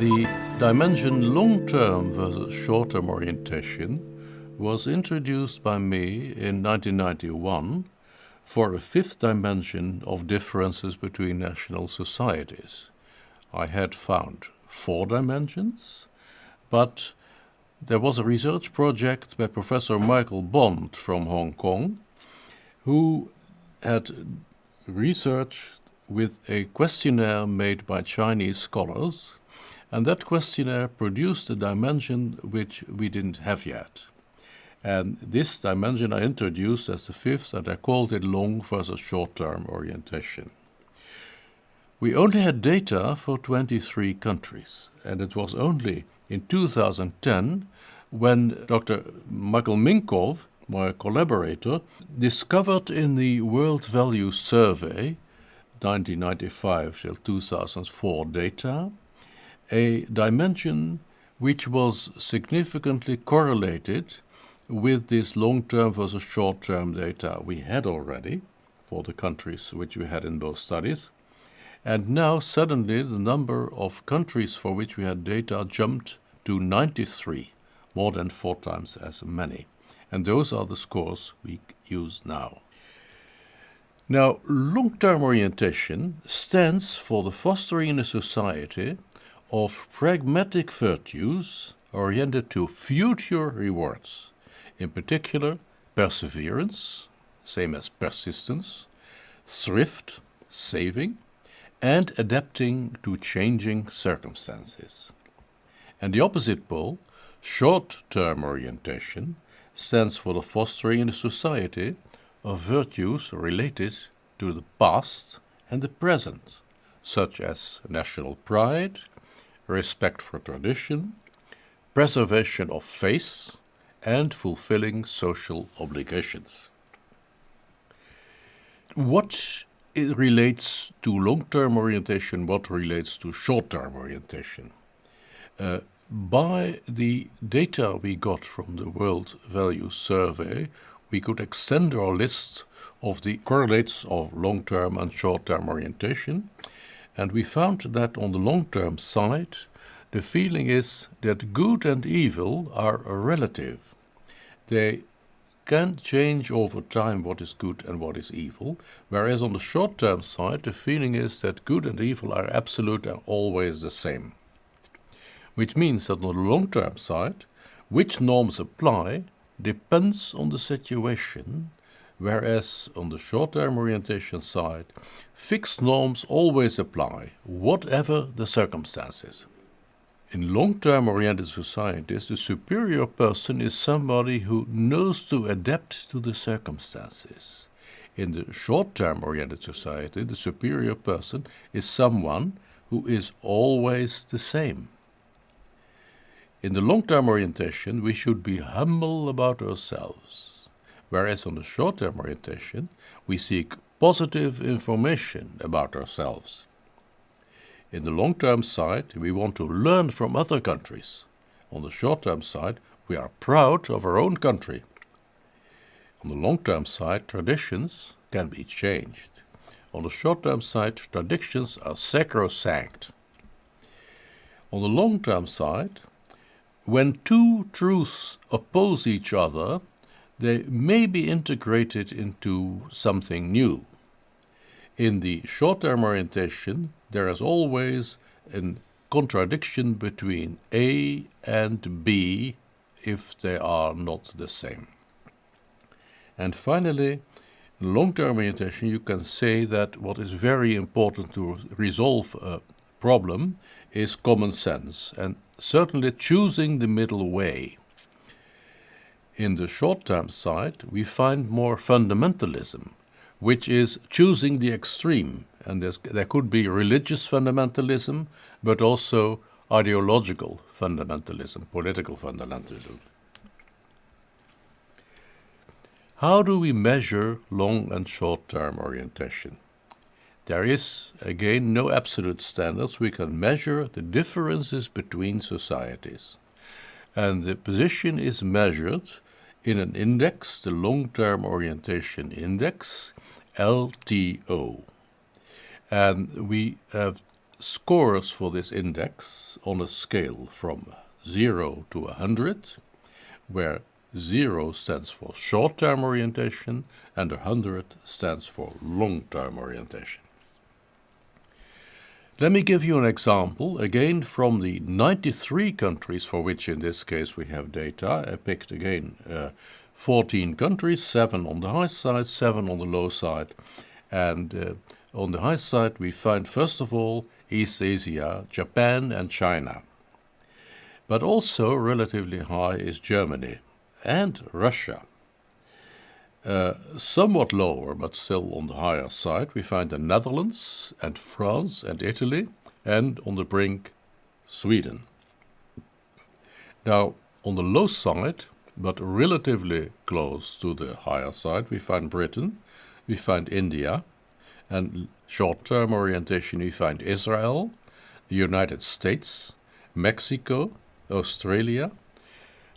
The dimension long-term versus short-term orientation was introduced by me in 1991 for a fifth dimension of differences between national societies. I had found 4 dimensions, but there was a research project by Professor Michael Bond from Hong Kong, who had researched with a questionnaire made by Chinese scholars, and that questionnaire produced a dimension which we didn't have yet. And this dimension I introduced as the fifth, and I called it long versus short-term orientation. We only had data for 23 countries, and it was only in 2010 when Dr. Michael Minkoff, my collaborator, discovered in the World Value Survey 1995 till 2004 data a dimension which was significantly correlated with this long-term versus short-term data we had already for the countries which we had in both studies. And now suddenly the number of countries for which we had data jumped to 93, more than 4 times as many. And those are the scores we use now. Now, long-term orientation stands for the fostering in a society of pragmatic virtues oriented to future rewards, in particular perseverance, same as persistence, thrift, saving, and adapting to changing circumstances. And the opposite pole, short-term orientation, stands for the fostering in a society of virtues related to the past and the present, such as national pride, respect for tradition, preservation of faith, and fulfilling social obligations. What relates to long-term orientation, what relates to short-term orientation? By the data we got from the World Value Survey, we could extend our list of the correlates of long-term and short-term orientation, and we found that on the long-term side, the feeling is that good and evil are relative. They can change over time what is good and what is evil, whereas on the short-term side, the feeling is that good and evil are absolute and always the same. Which means that on the long-term side, which norms apply depends on the situation, whereas on the short-term orientation side, fixed norms always apply, whatever the circumstances. In long-term oriented societies, the superior person is somebody who knows to adapt to the circumstances. In the short-term oriented society, the superior person is someone who is always the same. In the long-term orientation, we should be humble about ourselves, whereas on the short-term orientation, we seek positive information about ourselves. In the long-term side, we want to learn from other countries. On the short-term side, we are proud of our own country. On the long-term side, traditions can be changed. On the short-term side, traditions are sacrosanct. On the long-term side, when 2 truths oppose each other, they may be integrated into something new. In the short-term orientation, there is always a contradiction between A and B if they are not the same. And finally, in long-term orientation, you can say that what is very important to resolve a problem is common sense, and certainly choosing the middle way. In the short-term side, we find more fundamentalism, which is choosing the extreme. And there could be religious fundamentalism, but also ideological fundamentalism, political fundamentalism. How do we measure long and short-term orientation? There is, again, no absolute standards. We can measure the differences between societies. And the position is measured in an index, the Long-Term Orientation Index, LTO. And we have scores for this index on a scale from 0 to 100, where 0 stands for short-term orientation and 100 stands for long-term orientation. Let me give you an example, again from the 93 countries for which in this case we have data. I picked again 14 countries, 7 on the high side, 7 on the low side. And on the high side we find first of all East Asia, Japan and China. But also relatively high is Germany and Russia. Somewhat lower, but still on the higher side, we find the Netherlands and France and Italy, and on the brink, Sweden. Now, on the low side, but relatively close to the higher side, we find Britain, we find India, and short-term orientation we find Israel, the United States, Mexico, Australia,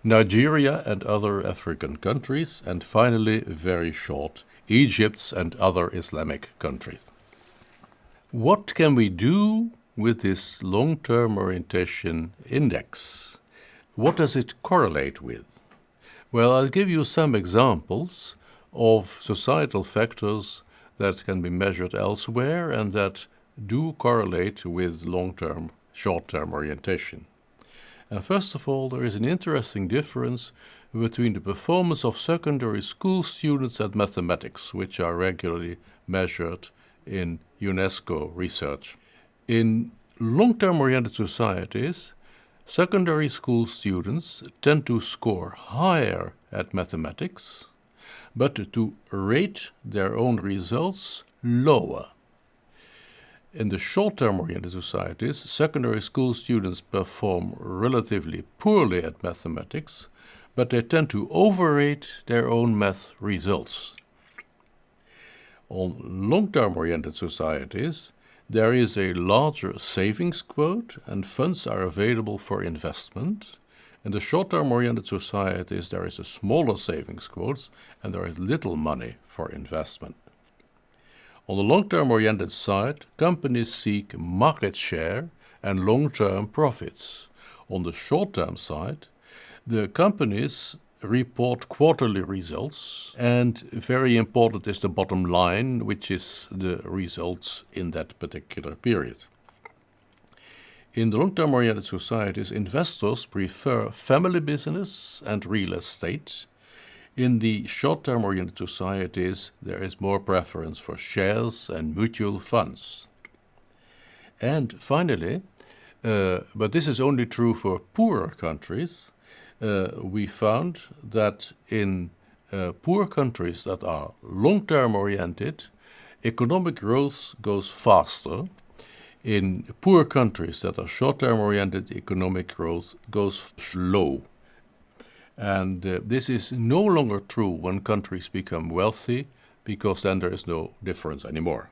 Nigeria and other African countries, and finally, very short, Egypt and other Islamic countries. What can we do with this long-term orientation index? What does it correlate with? Well, I'll give you some examples of societal factors that can be measured elsewhere and that do correlate with long-term, short-term orientation. First of all, there is an interesting difference between the performance of secondary school students at mathematics, which are regularly measured in UNESCO research. In long-term oriented societies, secondary school students tend to score higher at mathematics, but to rate their own results lower. In the short-term oriented societies, secondary school students perform relatively poorly at mathematics, but they tend to overrate their own math results. On long-term oriented societies, there is a larger savings quote and funds are available for investment. In the short-term oriented societies, there is a smaller savings quote and there is little money for investment. On the long-term oriented side, companies seek market share and long-term profits. On the short-term side, the companies report quarterly results, and very important is the bottom line, which is the results in that particular period. In the long-term oriented societies, investors prefer family business and real estate. In the short-term oriented societies, there is more preference for shares and mutual funds. And finally, but this is only true for poorer countries, we found that in poor countries that are long-term oriented, economic growth goes faster. In poor countries that are short-term oriented, economic growth goes slow. And this is no longer true when countries become wealthy, because then there is no difference anymore.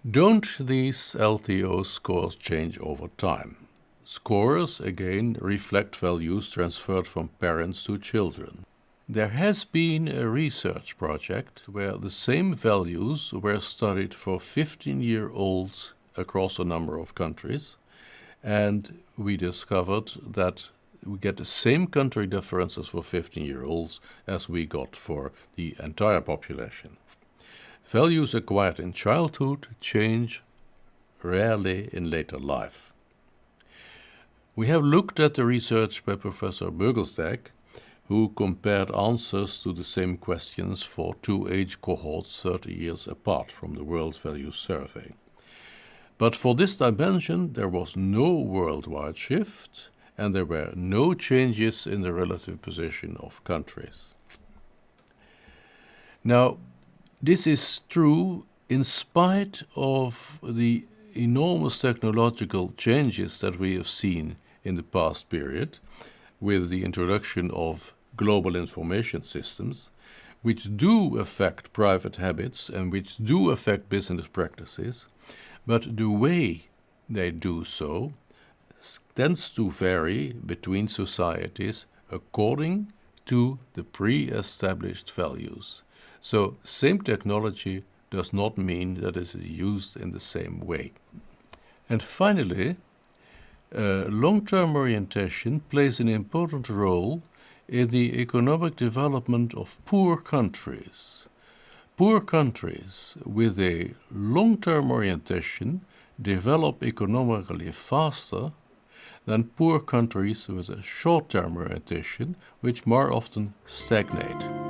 Don't these LTO scores change over time? Scores, again, reflect values transferred from parents to children. There has been a research project where the same values were studied for 15-year-olds across a number of countries, and we discovered that we get the same country differences for 15-year-olds as we got for the entire population. Values acquired in childhood change rarely in later life. We have looked at the research by Professor Bögelsdijk, who compared answers to the same questions for two age cohorts 30 years apart from the World Values Survey. But for this dimension, there was no worldwide shift, and there were no changes in the relative position of countries. Now, this is true in spite of the enormous technological changes that we have seen in the past period, with the introduction of global information systems, which do affect private habits and which do affect business practices, but the way they do so tends to vary between societies according to the pre-established values. So same technology does not mean that it is used in the same way. And finally, long-term orientation plays an important role in the economic development of poor countries. Poor countries with a long-term orientation develop economically faster than poor countries with a short-term orientation, which more often stagnate.